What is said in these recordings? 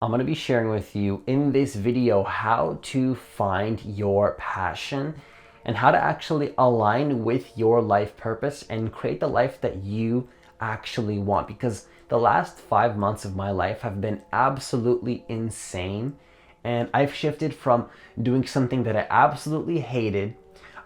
I'm going to be sharing with you in this video how to find your passion and how to actually align with your life purpose and create the life that you actually want. Because the last 5 months of my life have been absolutely insane. And I've shifted from doing something that I absolutely hated.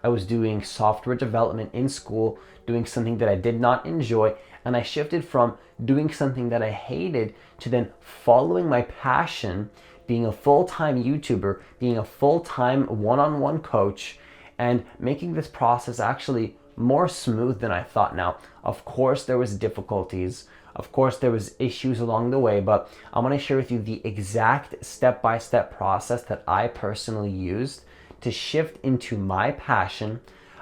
I was doing software development in school, doing something that I did not enjoy, and I shifted from doing something that I hated to then following my passion, being a full-time YouTuber, being a full-time one-on-one coach, and making this process actually more smooth than I thought. Now, of course, there was difficulties. Of course, there was issues along the way, but I'm going to share with you the exact step-by-step process that I personally used to shift into my passion.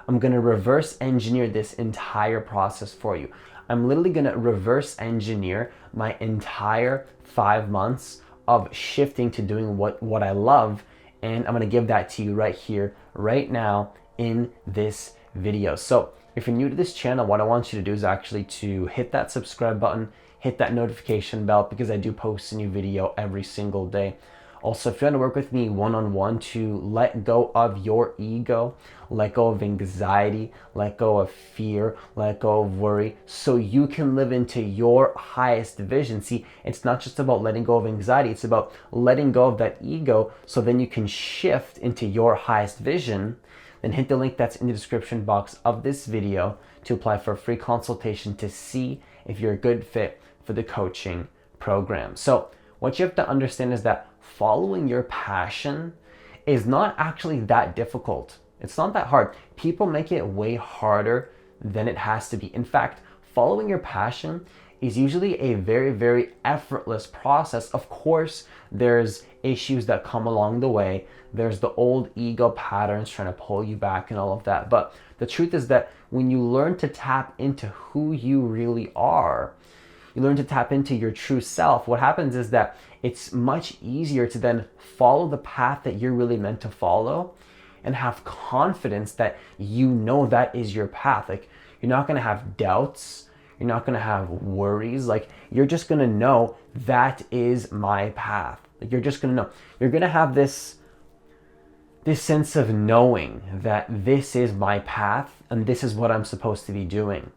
I'm going to reverse engineer this entire process for you. I'm literally going to reverse engineer my entire 5 months of shifting to doing what I love. And I'm going to give that to you right here, right now in this video. So if you're new to this channel, what I want you to do is actually to hit that subscribe button, hit that notification bell, because I do post a new video every single day. Also, if you want to work with me one-on-one to let go of your ego, let go of anxiety, let go of fear, let go of worry, so you can live into your highest vision. See, it's not just about letting go of anxiety, it's about letting go of that ego so then you can shift into your highest vision. Then hit the link that's in the description box of this video to apply for a free consultation to see if you're a good fit for the coaching program. So what you have to understand is that following your passion is not actually that difficult. It's not that hard. People make it way harder than it has to be. In fact, following your passion is usually a very, very effortless process. Of course, there's issues that come along the way. There's the old ego patterns trying to pull you back and all of that. But the truth is that when you learn to tap into who you really are, you learn to tap into your true self, what happens is that it's much easier to then follow the path that you're really meant to follow and have confidence that you know that is your path. Like, you're not going to have doubts. You're not going to have worries. Like, you're just going to know that is my path. Like, you're just going to know. You're going to have this sense of knowing that this is my path and this is what I'm supposed to be doing.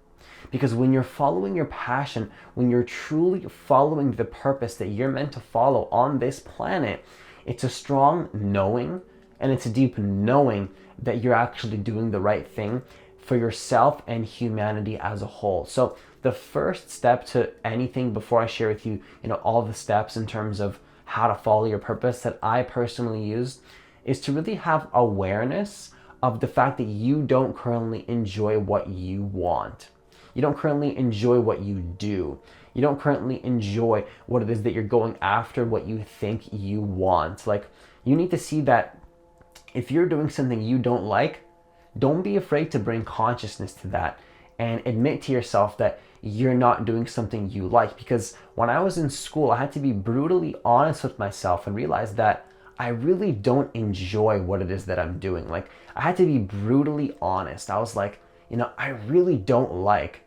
Because when you're following your passion, when you're truly following the purpose that you're meant to follow on this planet, it's a strong knowing and it's a deep knowing that you're actually doing the right thing for yourself and humanity as a whole. So the first step to anything, before I share with you, all the steps in terms of how to follow your purpose that I personally used, is to really have awareness of the fact that you don't currently enjoy what you want. You don't currently enjoy what you do. You don't currently enjoy what it is that you're going after, what you think you want. Like, you need to see that if you're doing something you don't like, don't be afraid to bring consciousness to that and admit to yourself that you're not doing something you like. Because when I was in school, I had to be brutally honest with myself and realize that I really don't enjoy what it is that I'm doing. Like, I had to be brutally honest. I was like, I really don't like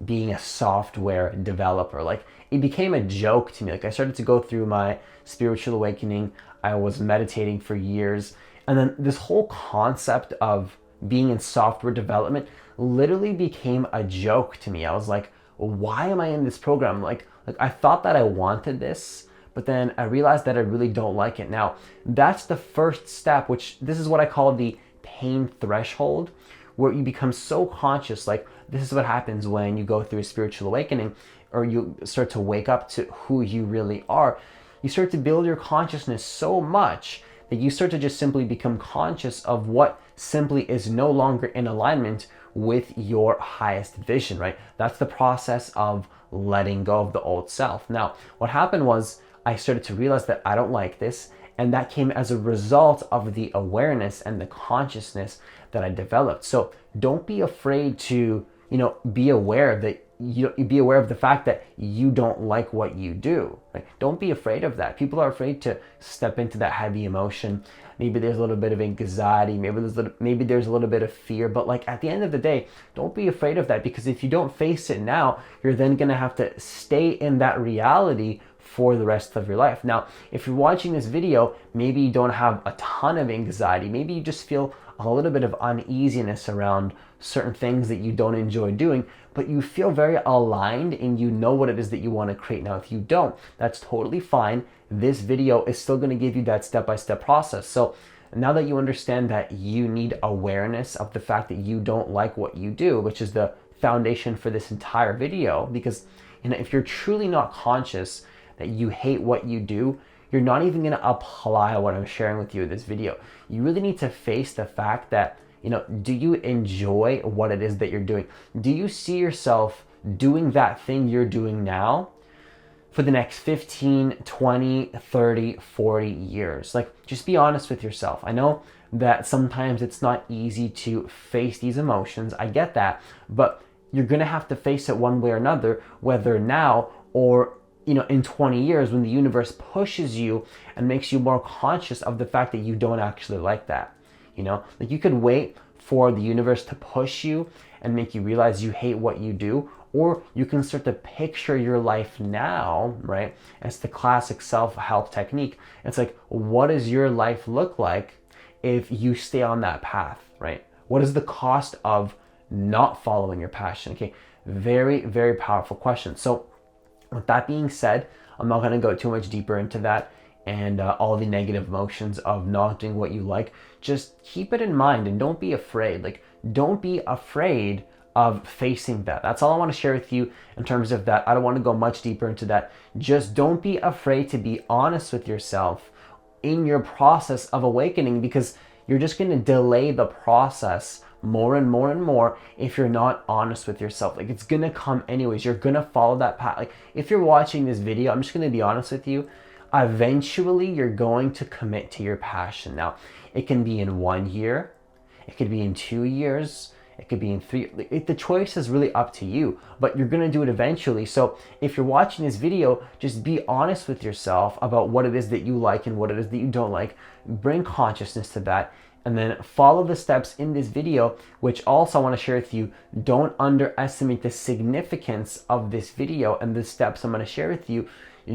being a software developer. Like, it became a joke to me. Like, I started to go through my spiritual awakening. I was meditating for years. And then this whole concept of being in software development literally became a joke to me. I was like, why am I in this program? Like I thought that I wanted this, but then I realized that I really don't like it. Now, that's the first step, which this is what I call the pain threshold, where you become so conscious. Like, this is what happens when you go through a spiritual awakening, or you start to wake up to who you really are. You start to build your consciousness so much that you start to just simply become conscious of what simply is no longer in alignment with your highest vision, right? That's the process of letting go of the old self. Now, what happened was I started to realize that I don't like this, and that came as a result of the awareness and the consciousness that I developed. So don't be afraid to, be aware that you be aware of the fact that you don't like what you do. Right? Don't be afraid of that. People are afraid to step into that heavy emotion. Maybe there's a little bit of anxiety. Maybe there's a little bit of fear. But like, at the end of the day, don't be afraid of that, because if you don't face it now, you're then gonna have to stay in that reality for the rest of your life. Now, if you're watching this video, maybe you don't have a ton of anxiety. Maybe you just feel a little bit of uneasiness around certain things that you don't enjoy doing, but you feel very aligned and you know what it is that you want to create. Now, if you don't, that's totally fine. This video is still going to give you that step-by-step process. So now that you understand that you need awareness of the fact that you don't like what you do, which is the foundation for this entire video, because if you're truly not conscious that you hate what you do, you're not even going to apply what I'm sharing with you in this video. You really need to face the fact that, do you enjoy what it is that you're doing? Do you see yourself doing that thing you're doing now for the next 15, 20, 30, 40 years? Like, just be honest with yourself. I know that sometimes it's not easy to face these emotions. I get that, but you're going to have to face it one way or another, whether now or in 20 years, when the universe pushes you and makes you more conscious of the fact that you don't actually like that. Like, you could wait for the universe to push you and make you realize you hate what you do, or you can start to picture your life now, right? It's the classic self-help technique. It's like, what does your life look like if you stay on that path, right? What is the cost of not following your passion? Okay, very, very powerful question. So with that being said, I'm not going to go too much deeper into that and all the negative emotions of not doing what you like. Just keep it in mind and don't be afraid. Like, don't be afraid of facing that. That's all I want to share with you in terms of that. I don't want to go much deeper into that. Just don't be afraid to be honest with yourself in your process of awakening, because you're just going to delay the process more and more and more if you're not honest with yourself. Like, it's gonna come anyways. You're gonna follow that path. Like, if you're watching this video, I'm just gonna be honest with you, eventually you're going to commit to your passion. Now, it can be in 1 year, it could be in 2 years, it could be in 3. The choice is really up to you, but you're gonna do it eventually. So if you're watching this video, just be honest with yourself about what it is that you like and what it is that you don't like. Bring consciousness to that, and then follow the steps in this video, which also I want to share with you. Don't underestimate the significance of this video and the steps I'm going to share with you,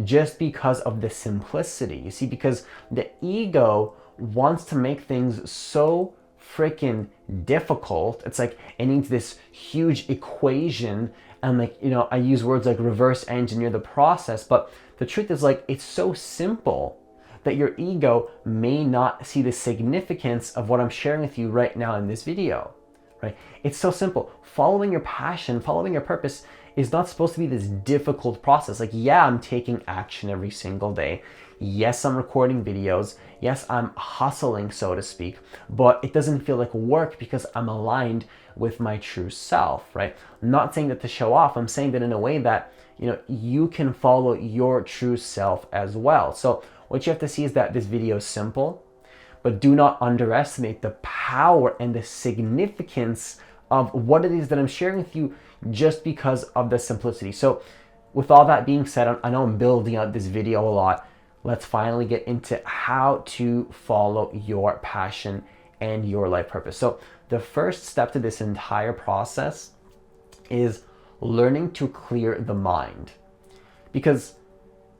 just because of the simplicity. You see, because the ego wants to make things so freaking difficult. It's like it needs this huge equation, and I use words like reverse engineer the process, but the truth is, like, it's so simple that your ego may not see the significance of what I'm sharing with you right now in this video, right? It's so simple. Following your passion, following your purpose is not supposed to be this difficult process. Like, yeah, I'm taking action every single day. Yes, I'm recording videos. Yes, I'm hustling, so to speak, but it doesn't feel like work because I'm aligned with my true self, right? I'm not saying that to show off. I'm saying that in a way that, you can follow your true self as well. So what you have to see is that this video is simple, but do not underestimate the power and the significance of what it is that I'm sharing with you, just because of the simplicity. So with all that being said, I know I'm building out this video a lot. Let's finally get into how to follow your passion and your life purpose. So the first step to this entire process is learning to clear the mind. Because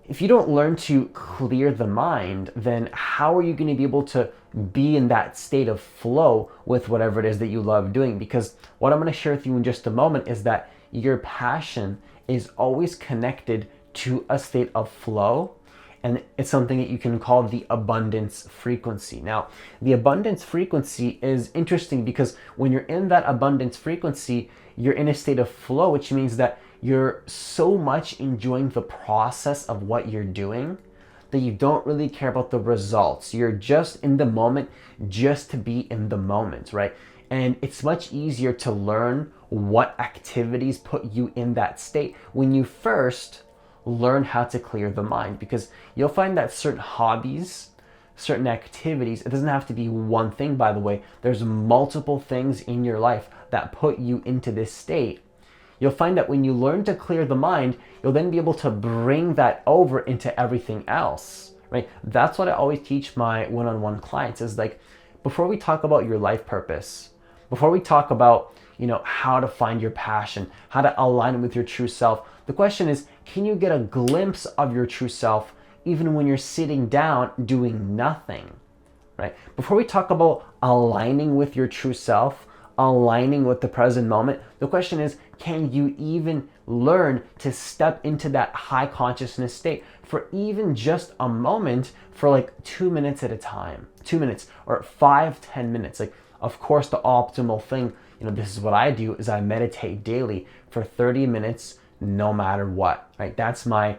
if you don't learn to clear the mind, then how are you going to be able to be in that state of flow with whatever it is that you love doing? Because what I'm going to share with you in just a moment is that your passion is always connected to a state of flow, and it's something that you can call the abundance frequency. Now, the abundance frequency is interesting because when you're in that abundance frequency, you're in a state of flow, which means that you're so much enjoying the process of what you're doing that you don't really care about the results. You're just in the moment, just to be in the moment, right? And it's much easier to learn what activities put you in that state when you first learn how to clear the mind. Because you'll find that certain hobbies, certain activities, it doesn't have to be one thing, by the way. There's multiple things in your life that put you into this state. You'll find that when you learn to clear the mind, you'll then be able to bring that over into everything else, right? That's what I always teach my one-on-one clients, is like, before we talk about your life purpose, before we talk about, how to find your passion, how to align with your true self, the question is, Can you get a glimpse of your true self even when you're sitting down doing nothing? Right? Before we talk about aligning with your true self, aligning with the present moment, the question is, can you even learn to step into that high consciousness state for even just a moment, for like 2 minutes at a time, 2 minutes or 5, 10 minutes? Like, of course, the optimal thing, this is what I do, is I meditate daily for 30 minutes, no matter what, right? That's my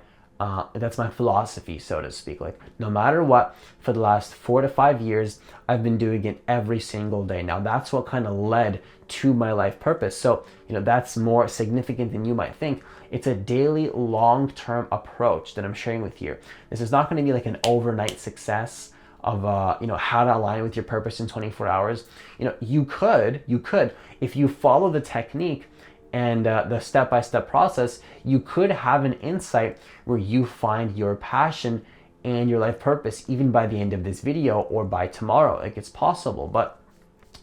philosophy, so to speak. Like, no matter what, for the last 4 to 5 years, I've been doing it every single day. Now, that's what kind of led to my life purpose. So, that's more significant than you might think. It's a daily, long-term approach that I'm sharing with you. This is not going to be like an overnight success of how to align with your purpose in 24 hours. You could, if you follow the technique and the step-by-step process, you could have an insight where you find your passion and your life purpose even by the end of this video or by tomorrow. Like, it's possible, but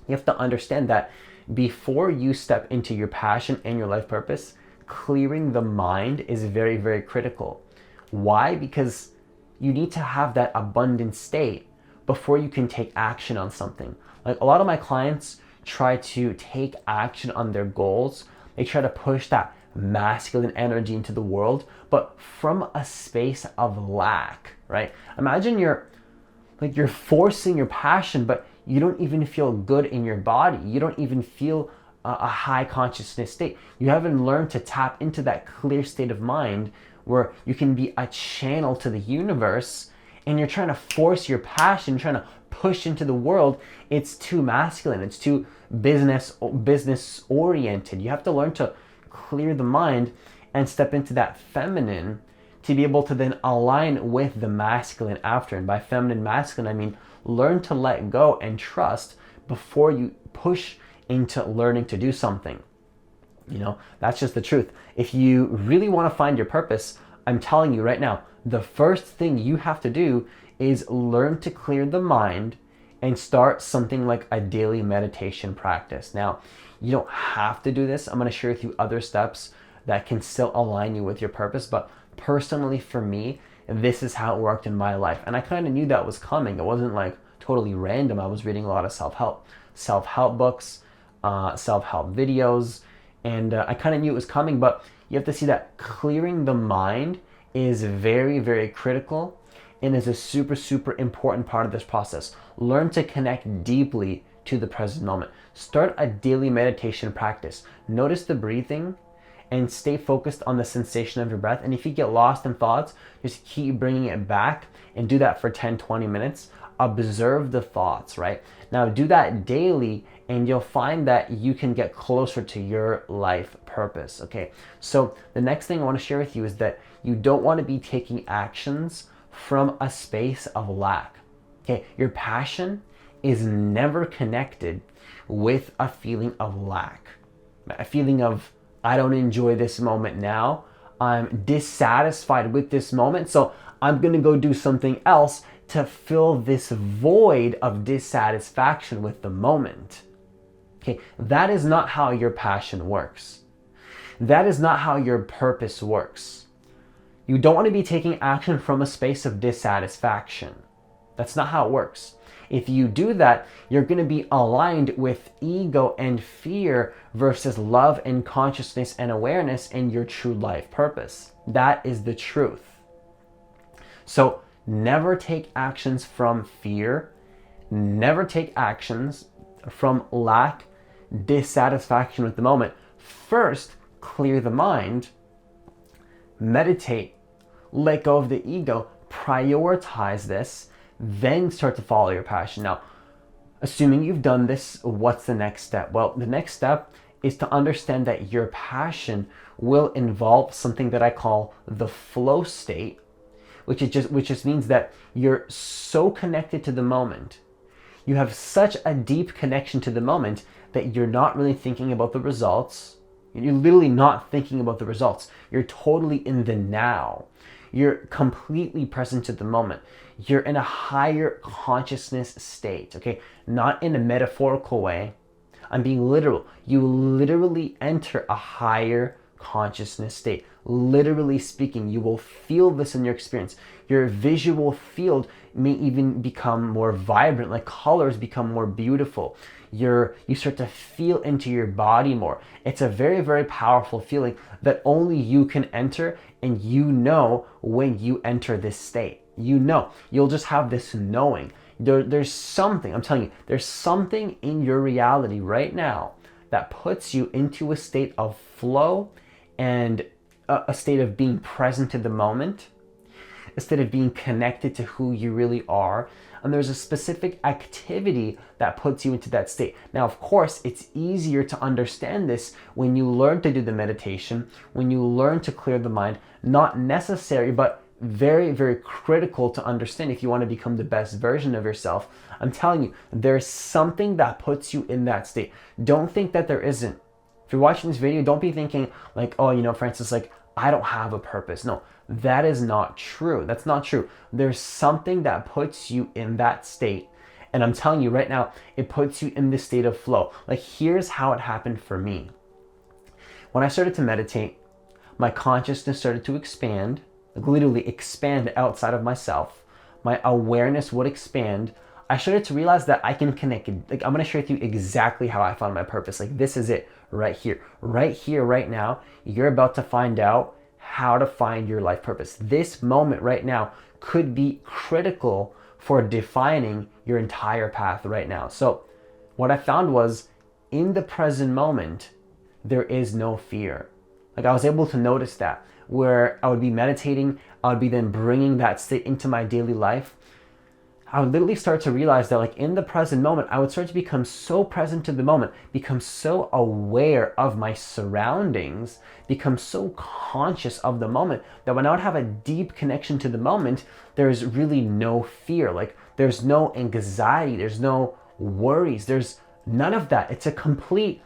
you have to understand that before you step into your passion and your life purpose, clearing the mind is very, very critical. Why? Because you need to have that abundant state before you can take action on something. Like, a lot of my clients try to take action on their goals. They try to push that masculine energy into the world, but from a space of lack, right? Imagine you're forcing your passion, but you don't even feel good in your body. You don't even feel a high consciousness state. You haven't learned to tap into that clear state of mind where you can be a channel to the universe, and you're trying to force your passion, trying to push into the world. It's too masculine. It's too business oriented. You have to learn to clear the mind and step into that feminine to be able to then align with the masculine after. And by feminine, masculine, I mean learn to let go and trust before you push into learning to do something. That's just the truth. If you really want to find your purpose, I'm telling you right now, the first thing you have to do is learn to clear the mind and start something like a daily meditation practice. Now, you don't have to do this. I'm going to share with you other steps that can still align you with your purpose. But personally, for me, this is how it worked in my life. And I kind of knew that was coming. It wasn't like totally random. I was reading a lot of self-help books, self-help videos, and I kind of knew it was coming. But you have to see that clearing the mind is very, very critical and is a super, super important part of this process. Learn to connect deeply to the present moment. Start a daily meditation practice. Notice the breathing and stay focused on the sensation of your breath. And if you get lost in thoughts, just keep bringing it back and do that for 10-20 minutes. Observe the thoughts, right? Now do that daily and you'll find that you can get closer to your life purpose, okay? So the next thing I want to share with you is that you don't want to be taking actions from a space of lack, okay? Your passion is never connected with a feeling of lack, a feeling of, I don't enjoy this moment now, I'm dissatisfied with this moment, so I'm gonna go do something else to fill this void of dissatisfaction with the moment. Okay, that is not how your passion works. That is not how your purpose works. You don't want to be taking action from a space of dissatisfaction. That's not how it works. If you do that, you're going to be aligned with ego and fear versus love and consciousness and awareness and your true life purpose. That is the truth. So never take actions from fear. Never take actions from lack, dissatisfaction with the moment. First, clear the mind, meditate, let go of the ego, prioritize this, then start to follow your passion. Now, assuming you've done this, what's the next step? Well, the next step is to understand that your passion will involve something that I call the flow state, which just means that you're so connected to the moment. You have such a deep connection to the moment that you're not really thinking about the results. You're literally not thinking about the results. You're totally in the now. You're completely present at the moment. You're in a higher consciousness state, okay? Not in a metaphorical way. I'm being literal. You literally enter a higher consciousness state. Literally speaking, you will feel this in your experience. Your visual field may even become more vibrant, like colors become more beautiful. You start to feel into your body more. It's a very, very powerful feeling that only you can enter, and you know when you enter this state. You know, you'll just have this knowing. There's something, I'm telling you, there's something in your reality right now that puts you into a state of flow and a state of being present in the moment, a state of being connected to who you really are. And there's a specific activity that puts you into that state. Now, of course, it's easier to understand this when you learn to do the meditation, when you learn to clear the mind. Not necessary, but very, very critical to understand if you want to become the best version of yourself. I'm telling you, there's something that puts you in that state. Don't think that there isn't. If you're watching this video, don't be thinking like, oh, you know, Francis, like, I don't have a purpose. No, that is not true. That's not true. There's something that puts you in that state. And I'm telling you right now, it puts you in this state of flow. Like, here's how it happened for me. When I started to meditate, my consciousness started to expand, like literally expand outside of myself. My awareness would expand. I started to realize that I can connect. Like, I'm going to share with you exactly how I found my purpose. Like, this is it right here, right now. You're about to find out how to find your life purpose. This moment right now could be critical for defining your entire path right now. So what I found was, in the present moment, there is no fear. Like, I was able to notice that, where I would be meditating, I would be then bringing that state into my daily life. I would literally start to realize that, like, in the present moment, I would start to become so present to the moment, become so aware of my surroundings, become so conscious of the moment, that when I would have a deep connection to the moment, there's really no fear. Like, there's no anxiety, there's no worries, there's none of that. It's a complete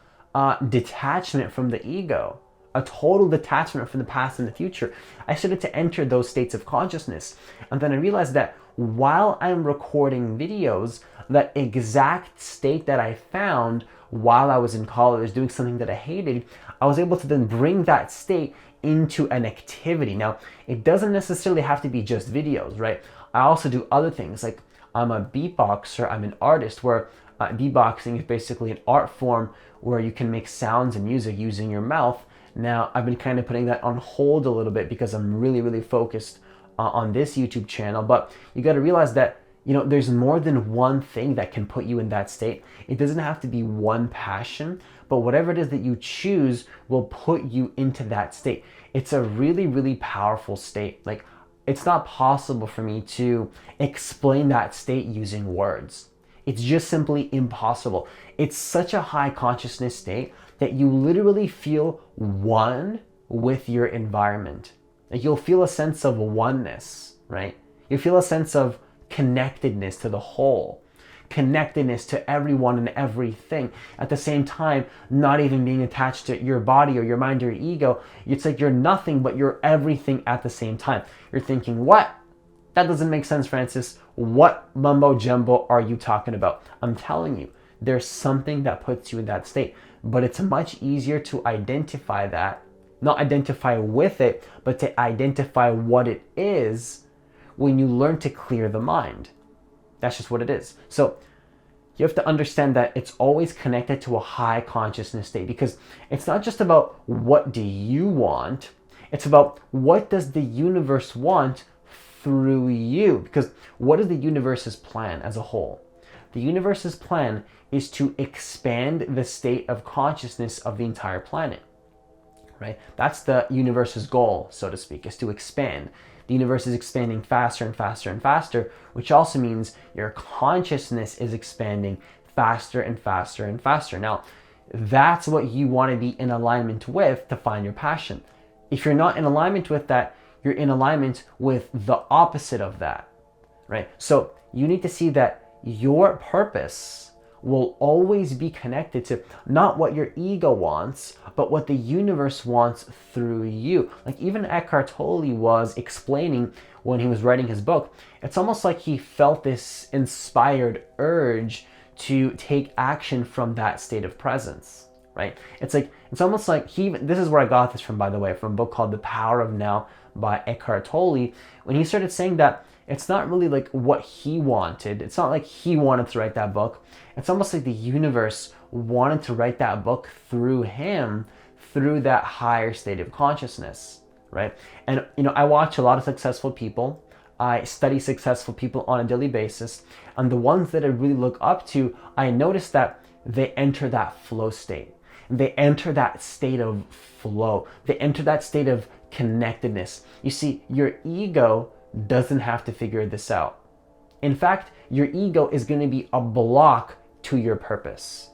detachment from the ego. A total detachment from the past and the future. I started to enter those states of consciousness. And then I realized that while I'm recording videos, that exact state that I found while I was in college doing something that I hated, I was able to then bring that state into an activity. Now, it doesn't necessarily have to be just videos, right? I also do other things. Like, I'm a beatboxer, I'm an artist, where beatboxing is basically an art form where you can make sounds and music using your mouth. Now, I've been kind of putting that on hold a little bit because I'm really, really focused on this YouTube channel. But you got to realize that, you know, there's more than one thing that can put you in that state. It doesn't have to be one passion, but whatever it is that you choose will put you into that state. It's a really, really powerful state. Like, it's not possible for me to explain that state using words. It's just simply impossible. It's such a high consciousness state that you literally feel one with your environment. Like, you'll feel a sense of oneness, right? You feel a sense of connectedness to the whole, connectedness to everyone and everything. At the same time, not even being attached to your body or your mind or your ego. It's like you're nothing, but you're everything at the same time. You're thinking, what? That doesn't make sense, Francis. What mumbo jumbo are you talking about? I'm telling you, there's something that puts you in that state. But it's much easier to identify that, not identify with it, but to identify what it is when you learn to clear the mind. That's just what it is. So you have to understand that it's always connected to a high consciousness state, because it's not just about what do you want, it's about what does the universe want through you. Because what is the universe's plan as a whole? The universe's plan is to expand the state of consciousness of the entire planet, right? That's the universe's goal, so to speak, is to expand. The universe is expanding faster and faster and faster, which also means your consciousness is expanding faster and faster and faster. Now, that's what you want to be in alignment with to find your passion. If you're not in alignment with that, you're in alignment with the opposite of that, right? So you need to see that your purpose will always be connected to not what your ego wants, but what the universe wants through you. Like, even Eckhart Tolle was explaining when he was writing his book, it's almost like he felt this inspired urge to take action from that state of presence, right? It's almost like this is where I got this from, by the way, from a book called The Power of Now by Eckhart Tolle, when he started saying that it's not really like what he wanted. It's not like he wanted to write that book. It's almost like the universe wanted to write that book through him, through that higher state of consciousness, right? And I watch a lot of successful people. I study successful people on a daily basis, and the ones that I really look up to, I notice that they enter that flow state. They enter that state of flow. They enter that state of connectedness. You see, your ego doesn't have to figure this out. In fact, your ego is going to be a block to your purpose.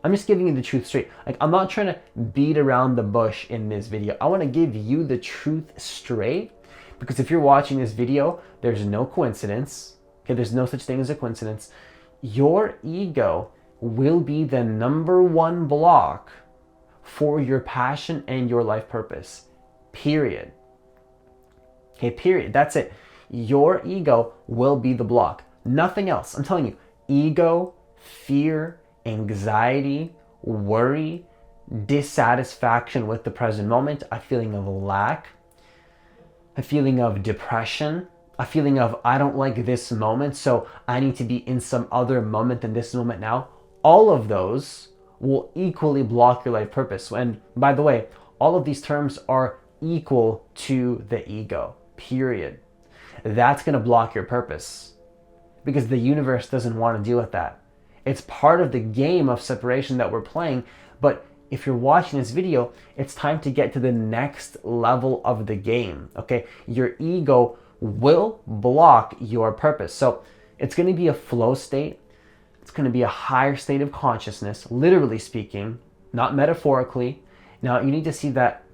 I'm just giving you the truth straight. Like, I'm not trying to beat around the bush in this video. I want to give you the truth straight, because if you're watching this video, there's no coincidence. Okay, there's no such thing as a coincidence. Your ego will be the number one block for your passion and your life purpose. Period. Okay, period. That's it. Your ego will be the block. Nothing else. I'm telling you, ego, fear, anxiety, worry, dissatisfaction with the present moment, a feeling of lack, a feeling of depression, a feeling of I don't like this moment, so I need to be in some other moment than this moment now. All of those will equally block your life purpose. And by the way, all of these terms are equal to the ego, period. That's going to block your purpose because the universe doesn't want to deal with that. It's part of the game of separation that we're playing. But if you're watching this video, it's time to get to the next level of the game, okay? Your ego will block your purpose. So it's going to be a flow state. It's going to be a higher state of consciousness, literally speaking, not metaphorically. Now, you need to see that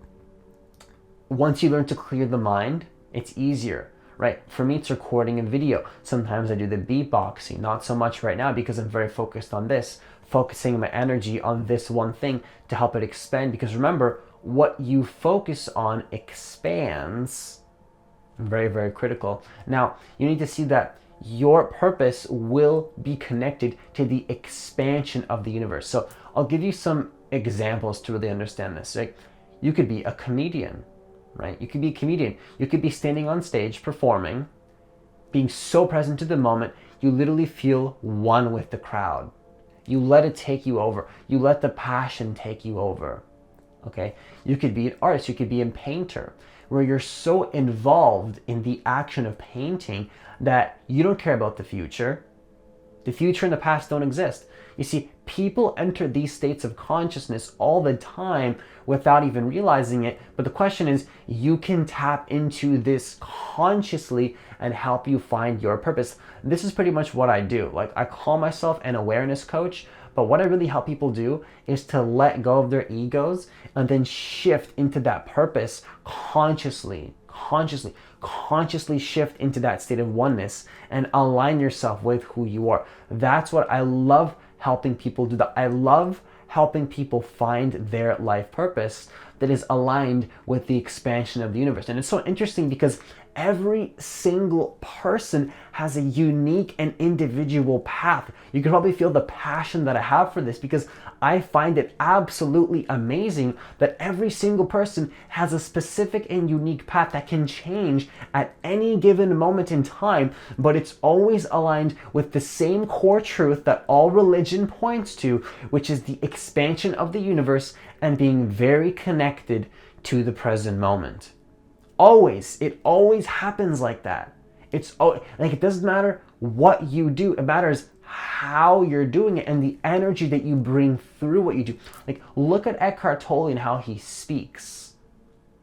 once you learn to clear the mind, it's easier, right? For me, it's recording a video. Sometimes I do the beatboxing, not so much right now because I'm very focused on this, focusing my energy on this one thing to help it expand. Because remember, what you focus on expands. Very, very critical. Now, you need to see that your purpose will be connected to the expansion of the universe. So I'll give you some examples to really understand this, right? You could be a comedian, right? You could be a comedian. You could be standing on stage performing, being so present to the moment, you literally feel one with the crowd. You let it take you over. You let the passion take you over, okay? You could be an artist. You could be a painter, where you're so involved in the action of painting that you don't care about the future. The future and the past don't exist. You see, people enter these states of consciousness all the time without even realizing it. But the question is, you can tap into this consciously and help you find your purpose. This is pretty much what I do. Like, I call myself an awareness coach, but what I really help people do is to let go of their egos and then shift into that purpose consciously shift into that state of oneness and align yourself with who you are. That's what I love helping people do. That I love helping people find their life purpose that is aligned with the expansion of the universe. And it's so interesting because every single person has a unique and individual path. You can probably feel the passion that I have for this because I find it absolutely amazing that every single person has a specific and unique path that can change at any given moment in time, but it's always aligned with the same core truth that all religion points to, which is the expansion of the universe and being very connected to the present moment. Always. It always happens like that. It's like, it doesn't matter what you do. It matters how you're doing it and the energy that you bring through what you do. Like, look at Eckhart Tolle and how he speaks,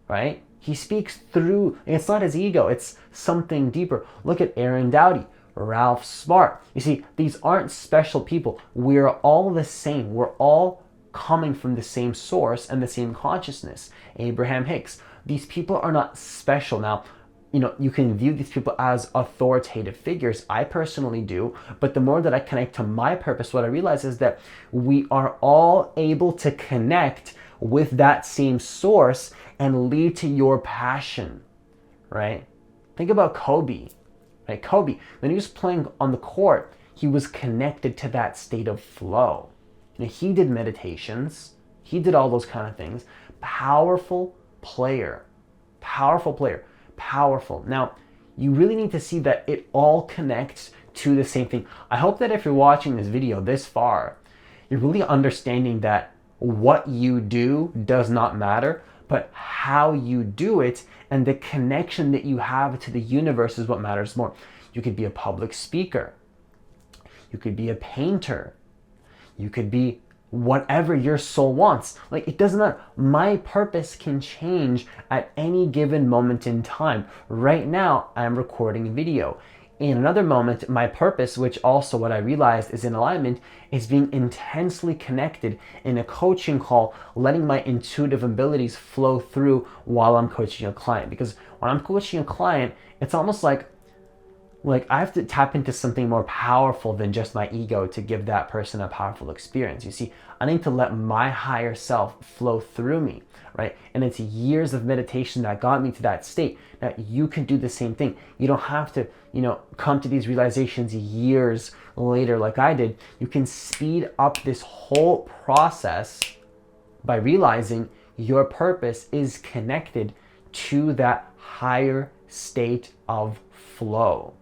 right? He speaks through, and it's not his ego, it's something deeper. Look at Aaron Doughty, Ralph Smart. You see, these aren't special people. We're all the same. We're all coming from the same source and the same consciousness. Abraham Hicks. These people are not special. Now, you can view these people as authoritative figures. I personally do. But the more that I connect to my purpose, what I realize is that we are all able to connect with that same source and lead to your passion, right? Think about Kobe, right? Kobe, when he was playing on the court, he was connected to that state of flow. He did meditations. He did all those kind of things. Powerful player. Powerful player. Powerful. Now, you really need to see that it all connects to the same thing. I hope that if you're watching this video this far, you're really understanding that what you do does not matter, but how you do it and the connection that you have to the universe is what matters more. You could be a public speaker. You could be a painter. You could be whatever your soul wants. Like, it doesn't matter. My purpose can change at any given moment in time. Right now, I'm recording video. In another moment, my purpose, which also what I realized is in alignment, is being intensely connected in a coaching call, letting my intuitive abilities flow through while I'm coaching a client. Because when I'm coaching a client, it's almost like I have to tap into something more powerful than just my ego to give that person a powerful experience. You see, I need to let my higher self flow through me, right? And it's years of meditation that got me to that state. Now, you can do the same thing. You don't have to, come to these realizations years later like I did. You can speed up this whole process by realizing your purpose is connected to that higher state of flow.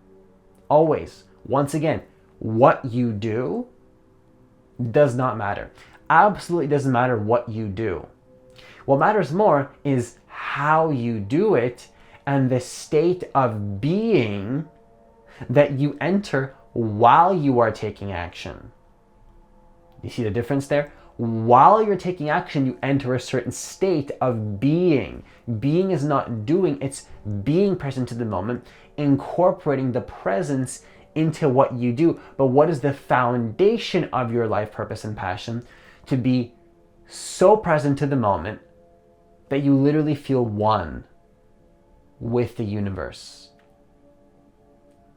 Always, once again, what you do does not matter. Absolutely doesn't matter what you do. What matters more is how you do it and the state of being that you enter while you are taking action. You see the difference there? While you're taking action, you enter a certain state of being. Being is not doing, it's being present to the moment, incorporating the presence into what you do. But what is the foundation of your life purpose and passion? To be so present to the moment that you literally feel one with the universe.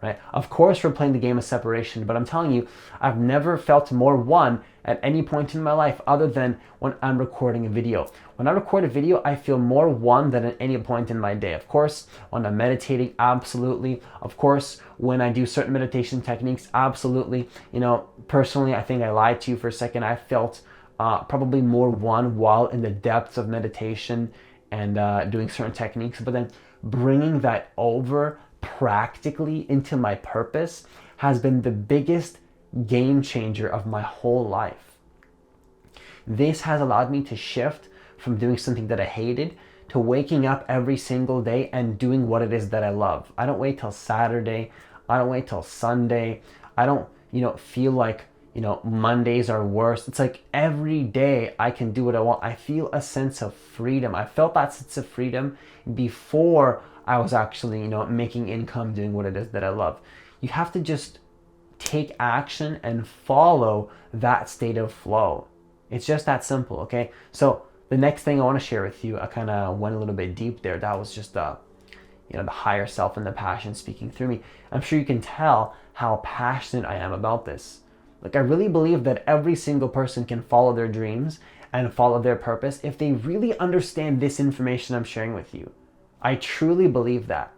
Right? Of course, we're playing the game of separation, but I'm telling you, I've never felt more one at any point in my life other than when I'm recording a video. When I record a video, I feel more one than at any point in my day. Of course, when I'm meditating, absolutely. Of course, when I do certain meditation techniques, absolutely. Personally, I think I lied to you for a second. I felt probably more one while in the depths of meditation and doing certain techniques, but then bringing that over practically into my purpose has been the biggest game changer of my whole life. This has allowed me to shift from doing something that I hated to waking up every single day and doing what it is that I love. I don't wait till Saturday. I don't wait till Sunday. I don't, feel like, Mondays are worse. It's like every day I can do what I want. I feel a sense of freedom. I felt that sense of freedom before I was actually, making income doing what it is that I love. You have to just take action and follow that state of flow. It's just that simple, okay? So the next thing I want to share with you, I kind of went a little bit deep there. That was just the higher self and the passion speaking through me. I'm sure you can tell how passionate I am about this. Like, I really believe that every single person can follow their dreams and follow their purpose if they really understand this information I'm sharing with you. I truly believe that.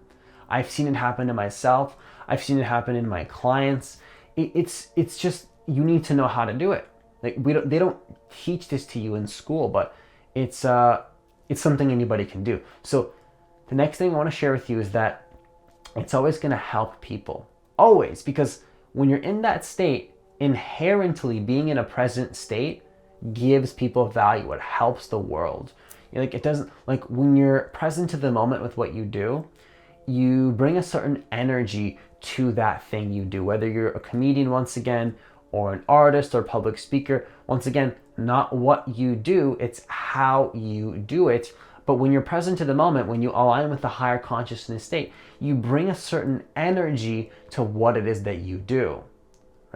I've seen it happen to myself. I've seen it happen in my clients. It's just, you need to know how to do it. Like, they don't teach this to you in school, but it's something anybody can do. So the next thing I want to share with you is that it's always going to help people. Always. Because when you're in that state, inherently being in a present state gives people value. It helps the world. It doesn't, like, when you're present to the moment with what you do, you bring a certain energy to that thing you do. Whether you're a comedian, once again, or an artist or public speaker, once again, not what you do, it's how you do it. But when you're present to the moment, when you align with the higher consciousness state, you bring a certain energy to what it is that you do,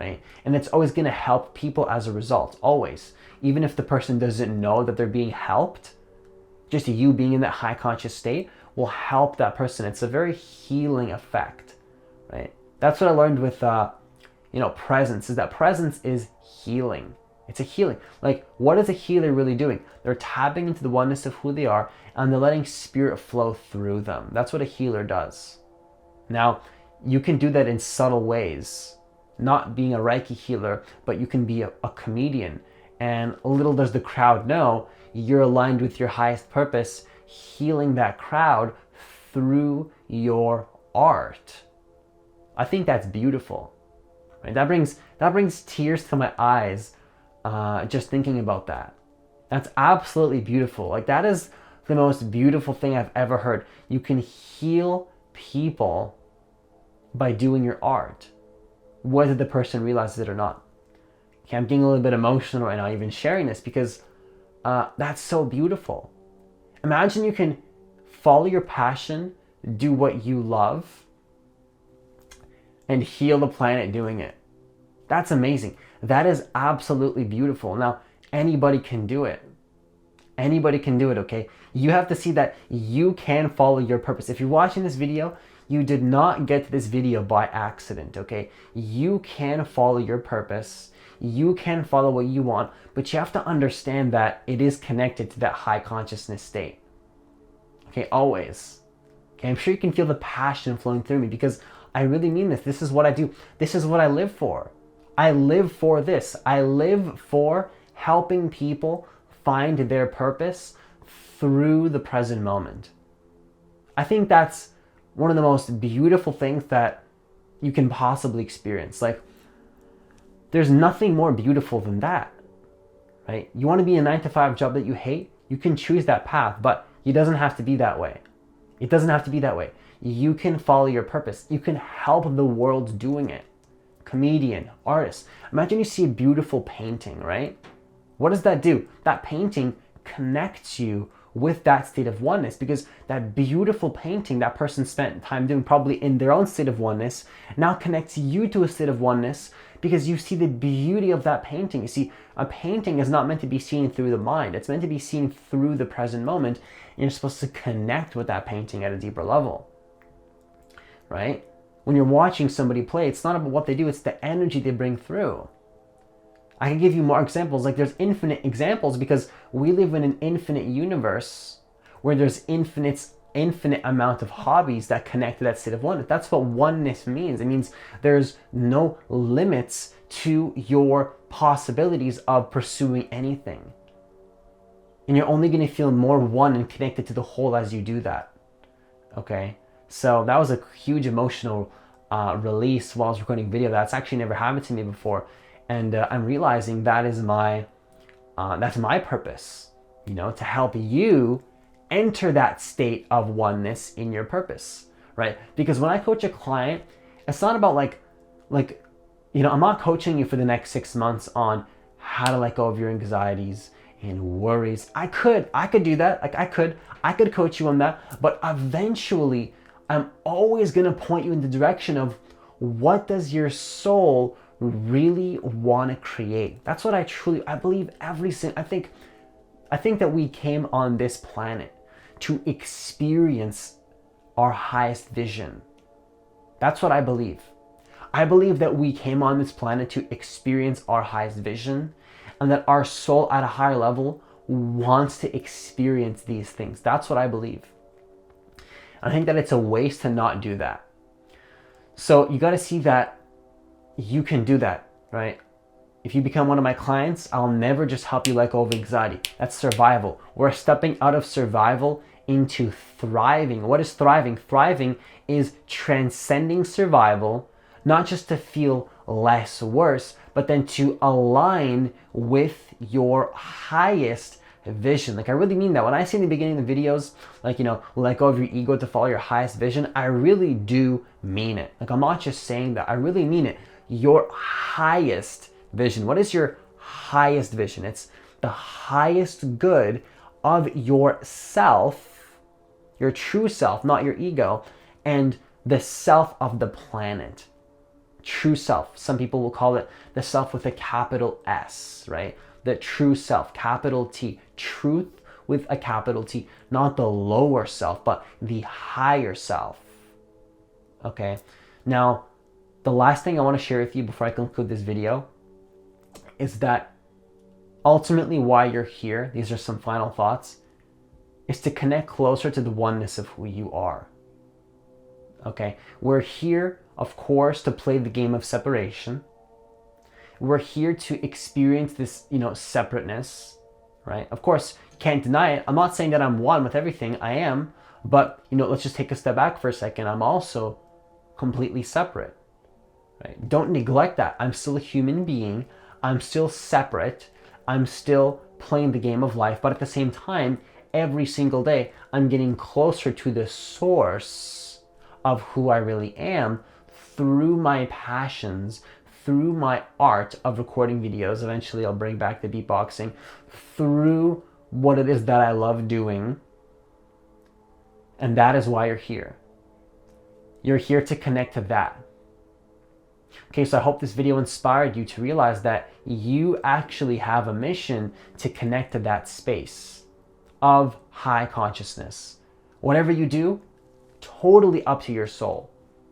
right? And it's always going to help people as a result, always. Even if the person doesn't know that they're being helped, just you being in that high conscious state will help that person. It's a very healing effect, right? That's what I learned with, presence, is that presence is healing. It's a healing. Like, what is a healer really doing? They're tapping into the oneness of who they are and they're letting spirit flow through them. That's what a healer does. Now, you can do that in subtle ways, not being a Reiki healer, but you can be a comedian And little does the crowd know, you're aligned with your highest purpose, healing that crowd through your art. I think that's beautiful. Right? That brings tears to my eyes just thinking about that. That's absolutely beautiful. Like, that is the most beautiful thing I've ever heard. You can heal people by doing your art, whether the person realizes it or not. Okay, I'm getting a little bit emotional right now even sharing this because that's so beautiful. Imagine you can follow your passion, do what you love, and heal the planet doing it. That's amazing. That is absolutely beautiful. Now, anybody can do it. Anybody can do it, okay? You have to see that you can follow your purpose. If you're watching this video, you did not get to this video by accident, okay? You can follow your purpose. You can follow what you want, but you have to understand that it is connected to that high consciousness state. Okay, always. Okay, I'm sure you can feel the passion flowing through me because I really mean this. This is what I do. This is what I live for. I live for this. I live for helping people find their purpose through the present moment. I think that's one of the most beautiful things that you can possibly experience. Like, there's nothing more beautiful than that, right? You want to be in a 9-to-5 job that you hate? You can choose that path, but it doesn't have to be that way. It doesn't have to be that way. You can follow your purpose. You can help the world doing it. Comedian, artist. Imagine you see a beautiful painting, right? What does that do? That painting connects you with that state of oneness because that beautiful painting that person spent time doing probably in their own state of oneness now connects you to a state of oneness because you see the beauty of that painting. You see, a painting is not meant to be seen through the mind. It's meant to be seen through the present moment. And you're supposed to connect with that painting at a deeper level, right? When you're watching somebody play, it's not about what they do, it's the energy they bring through. I can give you more examples. Like, there's infinite examples because we live in an infinite universe where there's infinite amount of hobbies that connect to that state of oneness. That's what oneness means. It means there's no limits to your possibilities of pursuing anything. And you're only going to feel more one and connected to the whole as you do that. Okay? So that was a huge emotional release while I was recording video. That's actually never happened to me before. And I'm realizing that is that's my purpose, you know, to help you enter that state of oneness in your purpose, right? Because when I coach a client, it's not about like, you know, I'm not coaching you for the next 6 months on how to let go of your anxieties and worries. I could do that. Like, I could coach you on that, but eventually I'm always going to point you in the direction of what does your soul really want to create. That's what I believe I think that we came on this planet to experience our highest vision. That's what I believe. I believe that we came on this planet to experience our highest vision and that our soul at a higher level wants to experience these things. That's what I believe. I think that it's a waste to not do that. So you got to see that you can do that, right? If you become one of my clients, I'll never just help you let go of anxiety. That's survival. We're stepping out of survival into thriving. What is thriving? Thriving is transcending survival, not just to feel less worse, but then to align with your highest vision. Like, I really mean that. When I say in the beginning of the videos, like, you know, let go of your ego to follow your highest vision, I really do mean it. Like, I'm not just saying that. I really mean it. Your highest vision. What is your highest vision? It's the highest good of yourself, your true self, not your ego, and the self of the planet. True self. Some people will call it the self with a capital S, right? The true self, capital T. Truth with a capital T. Not the lower self, but the higher self. Okay? Now, the last thing I want to share with you before I conclude this video is that ultimately why you're here, these are some final thoughts, is to connect closer to the oneness of who you are. Okay? We're here, of course, to play the game of separation. we're here to experience this, separateness, right? Of course, you can't deny it. I'm not saying that I'm one with everything. I am, but let's just take a step back for a second. I'm also completely separate, right? Don't neglect that. I'm still a human being. I'm still separate. I'm still playing the game of life, but at the same time, every single day, I'm getting closer to the source of who I really am through my passions, through my art of recording videos. Eventually, I'll bring back the beatboxing, through what it is that I love doing. And that is why you're here. You're here to connect to that. Okay, so I hope this video inspired you to realize that you actually have a mission to connect to that space of high consciousness. Whatever you do, totally up to your soul.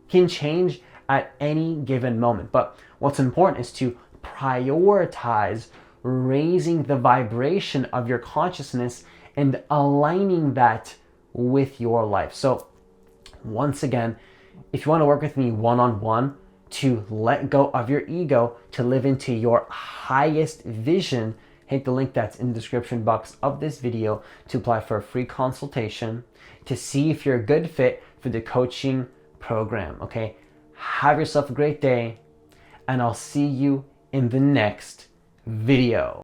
Can change at any given moment. But what's important is to prioritize raising the vibration of your consciousness and aligning that with your life. So once again, if you want to work with me one-on-one to let go of your ego, to live into your highest vision, hit the link that's in the description box of this video to apply for a free consultation to see if you're a good fit for the coaching program, okay? Have yourself a great day, and I'll see you in the next video.